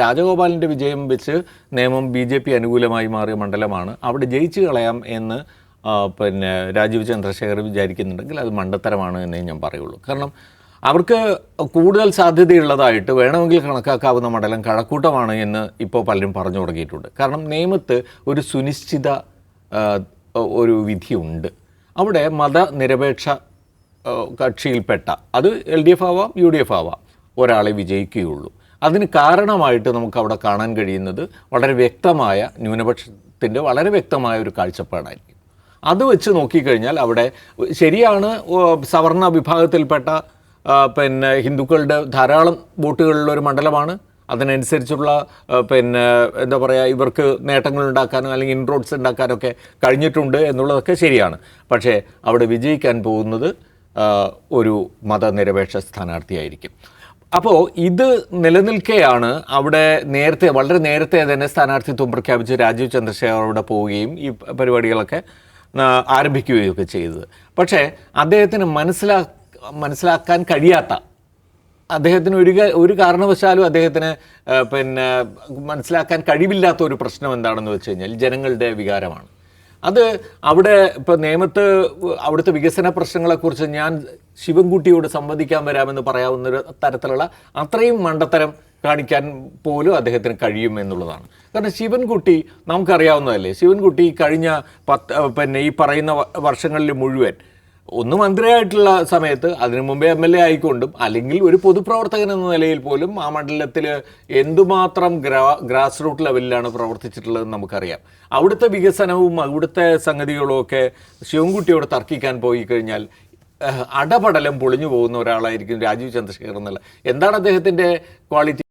രാജഗോപാലിൻ്റെ വിജയം വെച്ച് നേമം BJP അനുകൂലമായി മാറിയ മണ്ഡലമാണ്. അവിടെ ജയിച്ചു കളയാം എന്ന് പിന്നെ രാജീവ് ചന്ദ്രശേഖർ വിചാരിക്കുന്നുണ്ടെങ്കിൽ അത് മണ്ടത്തരമാണ് എന്നേ ഞാൻ പറയുള്ളൂ. കാരണം അവർക്ക് കൂടുതൽ സാധ്യതയുള്ളതായിട്ട് വേണമെങ്കിൽ കണക്കാക്കാവുന്ന മണ്ഡലം കഴക്കൂട്ടമാണ് എന്ന് ഇപ്പോൾ പലരും പറഞ്ഞു തുടങ്ങിയിട്ടുണ്ട്. കാരണം നേമത്ത് ഒരു സുനിശ്ചിത ഒരു വിധിയുണ്ട്. അവിടെ മതനിരപേക്ഷ കക്ഷിയിൽപ്പെട്ട, അത് LDF ആവാം UDF ആവാം, ഒരാളെ വിജയിക്കുകയുള്ളൂ. അതിന് കാരണമായിട്ട് നമുക്ക് അവിടെ കാണാൻ കഴിയുന്നത് വളരെ വ്യക്തമായ ന്യൂനപക്ഷത്തിൻ്റെ വളരെ വ്യക്തമായ ഒരു കാഴ്ചപ്പാടായിരിക്കും. അത് വെച്ച് നോക്കിക്കഴിഞ്ഞാൽ അവിടെ ശരിയാണ് സവർണ വിഭാഗത്തിൽപ്പെട്ട പിന്നെ ഹിന്ദുക്കളുടെ ധാരാളം വോട്ടുകളുള്ളൊരു മണ്ഡലമാണ്. അതിനനുസരിച്ചുള്ള പിന്നെ എന്താ പറയുക, ഇവർക്ക് നേട്ടങ്ങൾ ഉണ്ടാക്കാനോ അല്ലെങ്കിൽ ഇൻറോഡ്സ് ഉണ്ടാക്കാനൊക്കെ കഴിഞ്ഞിട്ടുണ്ട് എന്നുള്ളതൊക്കെ ശരിയാണ്. പക്ഷേ അവിടെ വിജയിക്കാൻ പോകുന്നത് ഒരു മതനിരപേക്ഷ സ്ഥാനാർത്ഥിയായിരിക്കും. അപ്പോൾ ഇത് നിലനിൽക്കെയാണ് അവിടെ വളരെ നേരത്തെ തന്നെ സ്ഥാനാർത്ഥിത്വം പ്രഖ്യാപിച്ച് രാജീവ് ചന്ദ്രശേഖർ അവിടെ പോവുകയും ഈ പരിപാടികളൊക്കെ ആരംഭിക്കുകയൊക്കെ ചെയ്തത്. പക്ഷേ അദ്ദേഹത്തിന് മനസ്സിലാക്കാൻ കഴിയാത്ത, അദ്ദേഹത്തിന് ഒരു കാരണവശാലും അദ്ദേഹത്തിന് പിന്നെ മനസ്സിലാക്കാൻ കഴിവില്ലാത്ത ഒരു പ്രശ്നം എന്താണെന്ന് വെച്ച് കഴിഞ്ഞാൽ ജനങ്ങളുടെ വികാരമാണ്. അത് അവിടെ ഇപ്പോൾ നേമത്ത് അവിടുത്തെ വികസന പ്രശ്നങ്ങളെക്കുറിച്ച് ഞാൻ ശിവൻകുട്ടിയോട് സംവദിക്കാൻ വരാമെന്ന് പറയാവുന്നൊരു തരത്തിലുള്ള അത്രയും മണ്ടത്തരം കാണിക്കാൻ പോലും അദ്ദേഹത്തിന് കഴിയും എന്നുള്ളതാണ്. കാരണം ശിവൻകുട്ടി നമുക്കറിയാവുന്നതല്ലേ, ശിവൻകുട്ടി കഴിഞ്ഞ പിന്നെ ഈ പറയുന്ന വർഷങ്ങളിൽ മുഴുവൻ ഒന്ന് മന്ത്രിയായിട്ടുള്ള സമയത്ത്, അതിനു മുമ്പേ MLA ആയിക്കൊണ്ടും അല്ലെങ്കിൽ ഒരു പൊതുപ്രവർത്തകൻ എന്ന നിലയിൽ പോലും ആ മണ്ഡലത്തിൽ എന്തുമാത്രം ഗ്രാസ് റൂട്ട് ലെവലിലാണ് പ്രവർത്തിച്ചിട്ടുള്ളതെന്ന് നമുക്കറിയാം. അവിടുത്തെ വികസനവും അവിടുത്തെ സംഗതികളും ഒക്കെ ശിവൻകുട്ടിയോട് തർക്കിക്കാൻ പോയി കഴിഞ്ഞാൽ അടപടലം പൊളിഞ്ഞു പോകുന്ന ഒരാളായിരിക്കും രാജീവ് ചന്ദ്രശേഖർ എന്നുള്ള. എന്താണ് അദ്ദേഹത്തിൻ്റെ ക്വാളിറ്റി?